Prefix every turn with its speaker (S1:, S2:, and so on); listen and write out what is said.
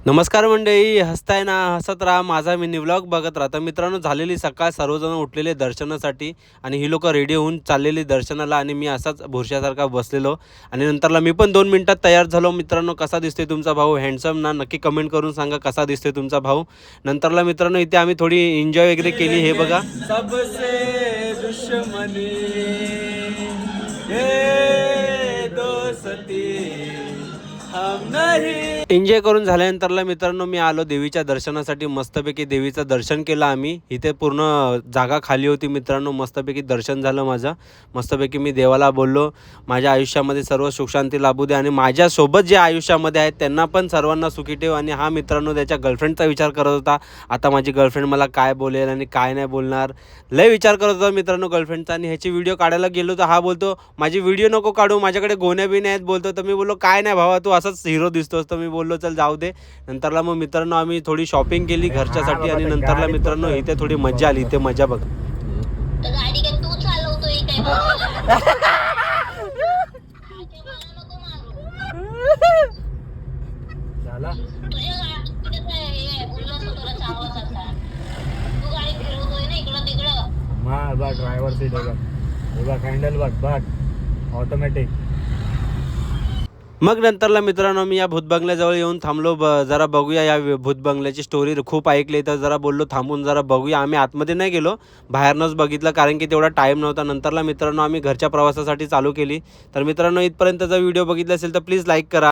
S1: नमस्कार मंडळी, हसताय ना, हसत राहा. माझा मिनी व्लॉग बघत राहा. तर मित्रांनो, झालेली सकाळ, सर्वजण उठलेले दर्शनासाठी आणि ही लोकं रेडी होऊन चाललेली दर्शनाला आणि मी असाच भुरशासारखा बसलेलो. आणि नंतरला मी पण 2 मिनिटात तयार झालो. मित्रांनो, कसा दिसतोय तुमचा भाऊ? हँडसम ना? नक्की कमेंट करून सांगा कसा दिसतोय तुमचा भाऊ. नंतरला मित्रांनो, इथे आम्ही थोडी एन्जॉय वगैरे केली. हे बघा, सबसे दुश्मनी ये दोस्ती हम नहीं. एन्जॉय करून झाल्यानंतरला मित्रांनो मी आलो देवीच्या दर्शनासाठी. मस्तपैकी देवीचं दर्शन केलं आम्ही. इथे पूर्ण जागा खाली होती मित्रांनो. मस्तपैकी दर्शन झालं माझं. मस्तपैकी मी देवाला बोललो माझ्या आयुष्यामध्ये सर्व सुखशांती लाभू दे आणि माझ्यासोबत जे आयुष्यामध्ये आहेत त्यांना पण सर्वांना सुखी ठेव. आणि हा मित्रांनो त्याच्या गर्लफ्रेंडचा विचार करत होता. आता माझी गर्लफ्रेंड मला काय बोलेल आणि काय नाही बोलणार, लय विचार करत होता मित्रांनो गर्लफ्रेंडचा. आणि ह्याची व्हिडिओ काढायला गेलो तर हा बोलतो माझी व्हिडिओ नको काढू, माझ्याकडे गोण्या बिण्या आहेत बोलतो. तर मी बोललो काय नाही भावा, तू असंच हिरो दिसतोस. तर मी बोललो चल जाऊ दे. नंतरला मग मित्रांनो आम्ही थोडी शॉपिंग केली घरच्यासाठी आणि नंतरला मित्रांनो इथे थोडी मजा आली. इथे मजा बघ.
S2: गाडी काय तू चालवतोय काय तुझ्या गाडी बोललो तुला चालवायचा तू गाडी फिरवतोय ना इकडं तिकडं.
S3: बघ ड्रायव्हर सीट बघ, हँडल बघ ऑटोमॅटिक.
S1: मग नंतरला मित्रांनो मी या भूतबंगल्याजवळ येऊन थांबलो. जरा बघूया या भूतबंगल्याची स्टोरी. खूप ऐकली तर जरा बोललो थांबून जरा बघूया. आम्ही आतमध्ये नाही गेलो, बाहेरनंच बघितलं कारण की तेवढा टाईम नव्हता. नंतरला मित्रांनो आम्ही घरच्या प्रवासासाठी चालू केली. तर मित्रांनो इथपर्यंतचा व्हिडिओ बघितला असेल तर प्लीज लाईक करा.